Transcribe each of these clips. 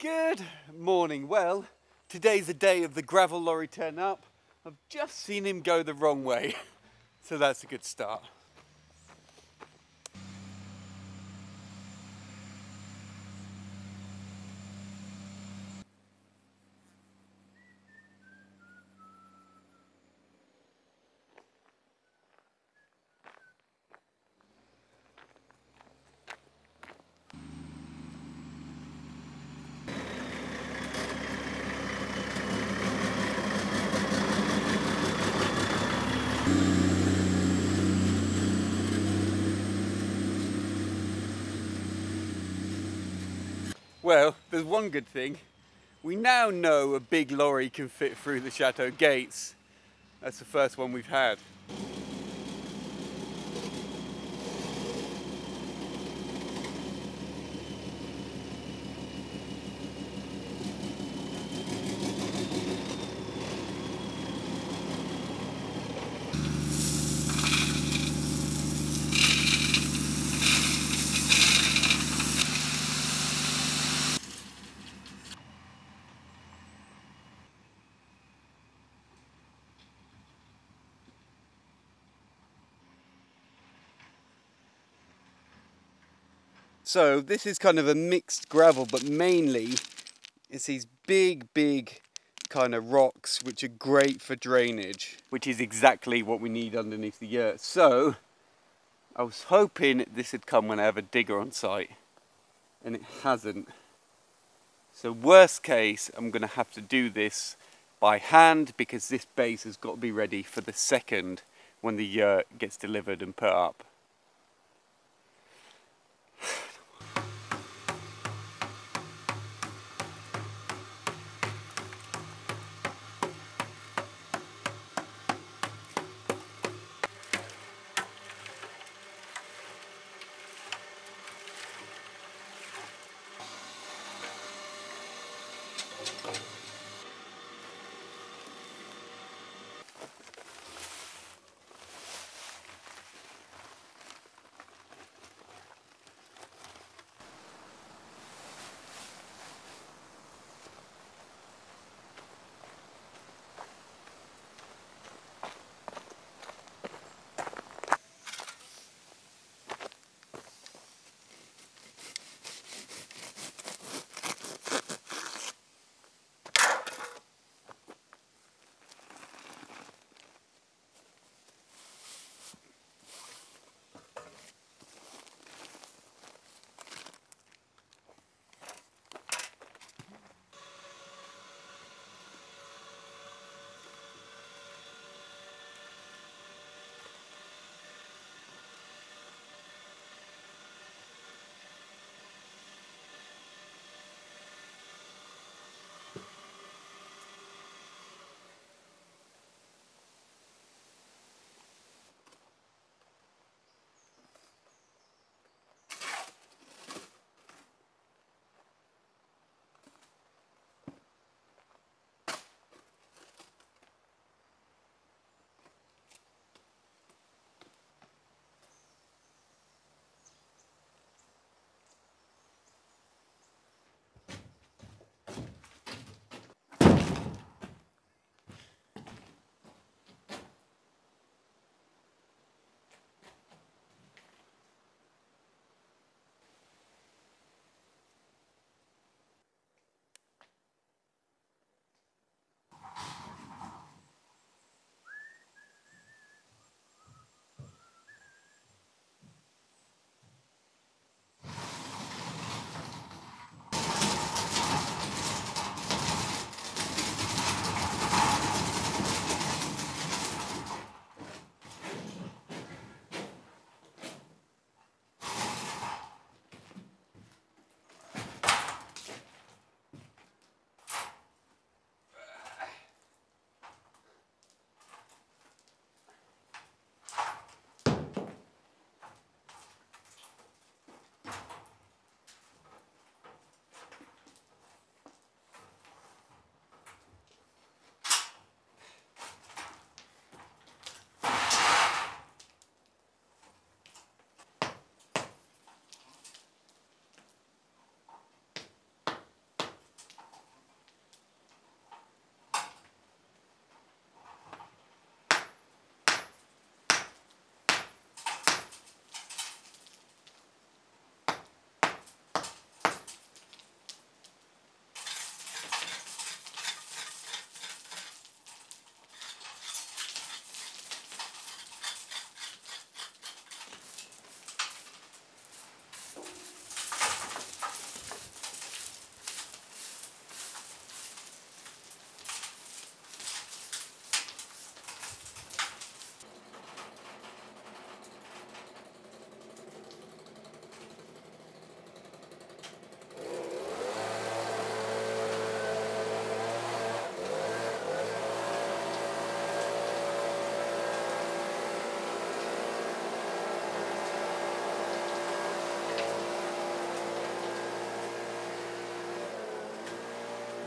Good morning. Well, today's the day of the gravel lorry turn up. I've just seen him go the wrong way, so that's a good start. Well, there's one good thing. We now know a big lorry can fit through the chateau gates. That's the first one we've had. So this is kind of a mixed gravel, but mainly it's these big kind of rocks which are great for drainage, which is exactly what we need underneath the earth. So I was hoping this had come when I have a digger on site, and it hasn't. So worst case, I'm going to have to do this by hand, because this base has got to be ready for the second when the yurt gets delivered and put up.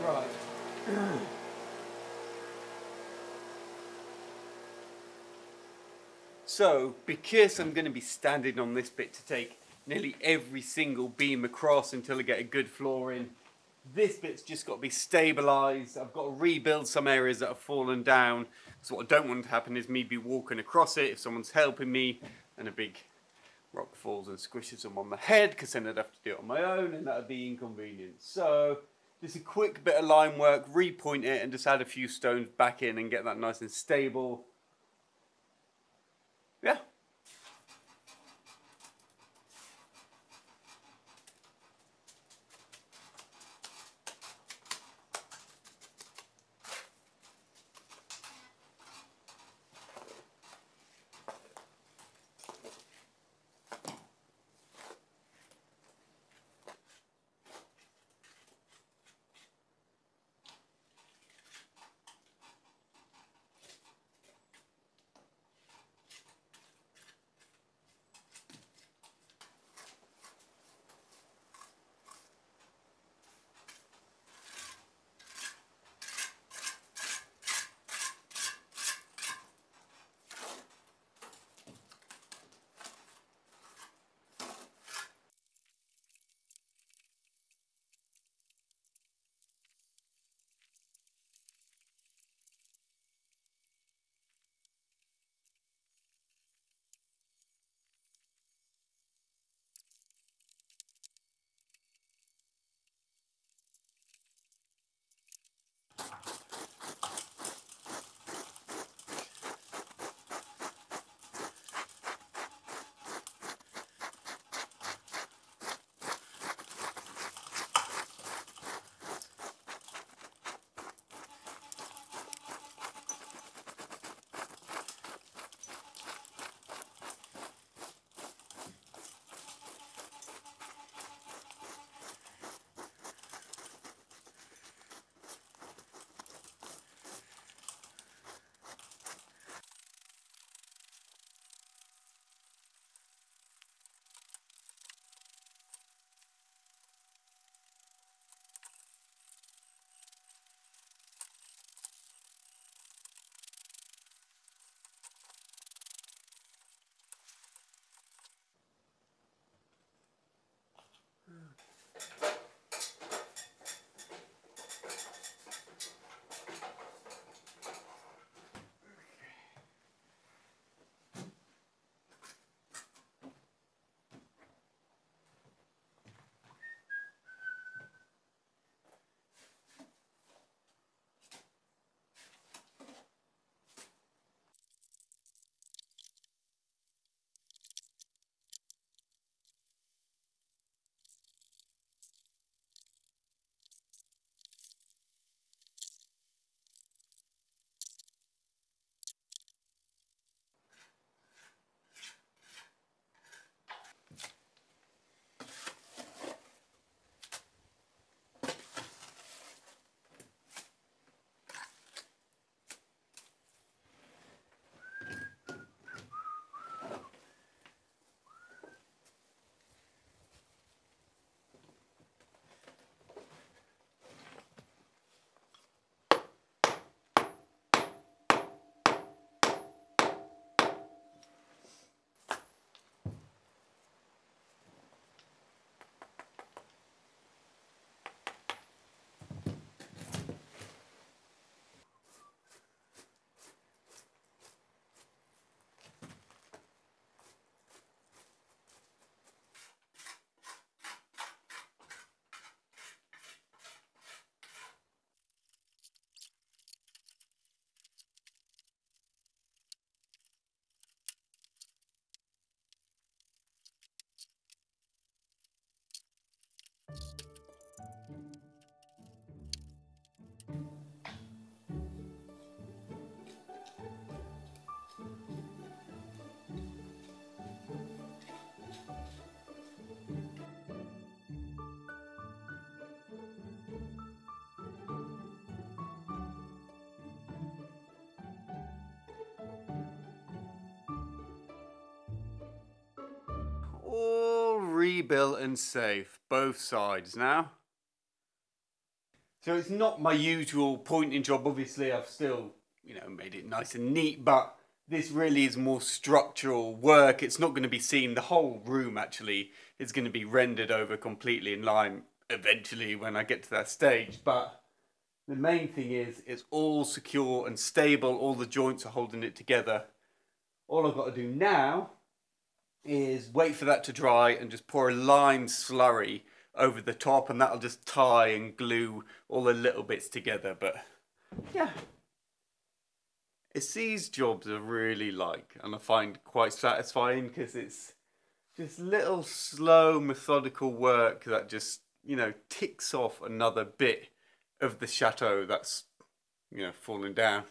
Right. So, because I'm going to be standing on this bit to take nearly every single beam across until I get a good floor in, this bit's just got to be stabilised. I've got to rebuild some areas that have fallen down. So what I don't want to happen is me be walking across it if someone's helping me and a big rock falls and squishes them on the head, because then I'd have to do it on my own and that would be inconvenient. So just a quick bit of line work, repoint it and just add a few stones back in and get that nice and stable. Yeah. All rebuilt and safe, both sides now. So it's not my usual pointing job. Obviously I've still, you know, made it nice and neat, but this really is more structural work. It's not going to be seen. The whole room actually is going to be rendered over completely in lime eventually when I get to that stage. But the main thing is it's all secure and stable. All the joints are holding it together. All I've got to do now is wait for that to dry and just pour a lime slurry over the top, and that'll just tie and glue all the little bits together. But yeah, it's these jobs I really like and I find quite satisfying, because it's just little slow methodical work that just, you know, ticks off another bit of the chateau that's, you know, falling down.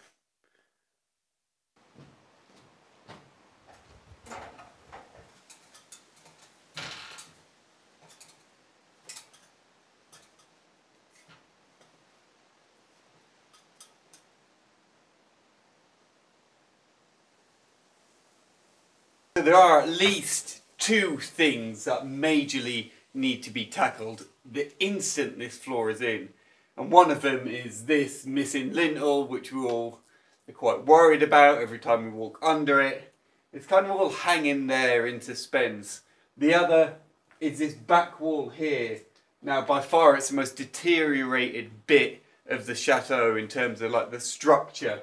So there are at least two things that majorly need to be tackled the instant this floor is in. And one of them is this missing lintel, which we all are quite worried about every time we walk under it. It's kind of all hanging there in suspense. The other is this back wall here. Now by far it's the most deteriorated bit of the chateau in terms of like the structure.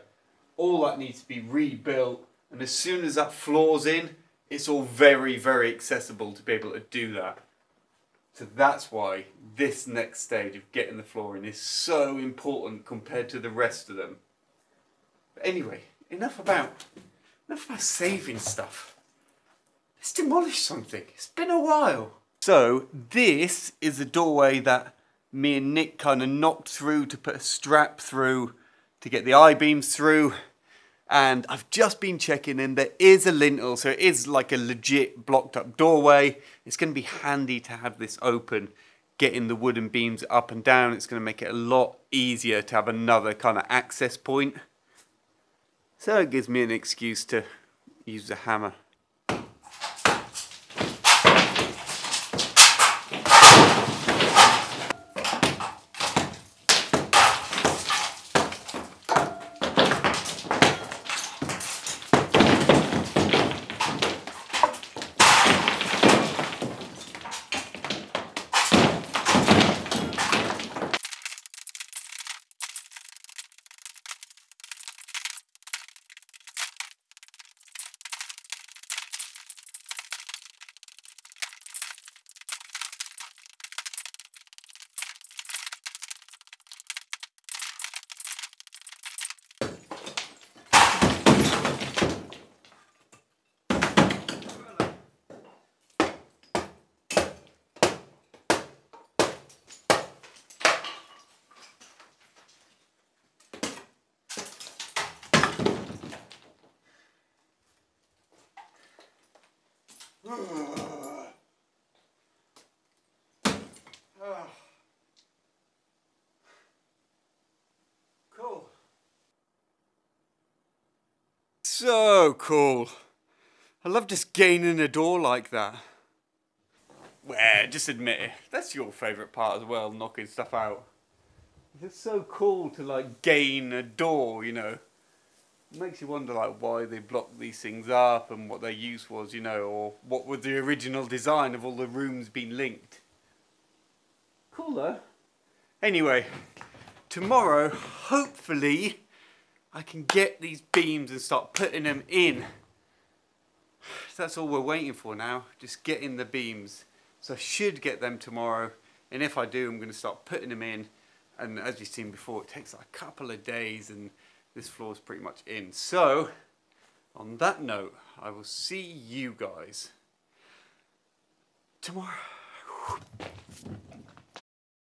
All that needs to be rebuilt, and as soon as that floor's in, it's all very, very accessible to be able to do that. So that's why this next stage of getting the floor in is so important compared to the rest of them. But anyway, enough about saving stuff. Let's demolish something. It's been a while. So this is the doorway that me and Nick kind of knocked through to put a strap through to get the I-beams through. And I've just been checking, and there is a lintel, so it is like a legit blocked up doorway. It's going to be handy to have this open, getting the wooden beams up and down. It's going to make it a lot easier to have another kind of access point. So it gives me an excuse to use the hammer. Cool. So cool. I love just gaining a door like that. Well, just admit it. That's your favourite part as well, knocking stuff out. It's so cool to like gain a door, you know. It makes you wonder like why they blocked these things up and what their use was, you know, or what would the original design of all the rooms being linked. Cool though. Anyway, tomorrow, hopefully, I can get these beams and start putting them in. That's all we're waiting for now, just getting the beams. So I should get them tomorrow, and if I do, I'm going to start putting them in. And as you've seen before, it takes like a couple of days, and this floor's pretty much in. So, on that note, I will see you guys tomorrow.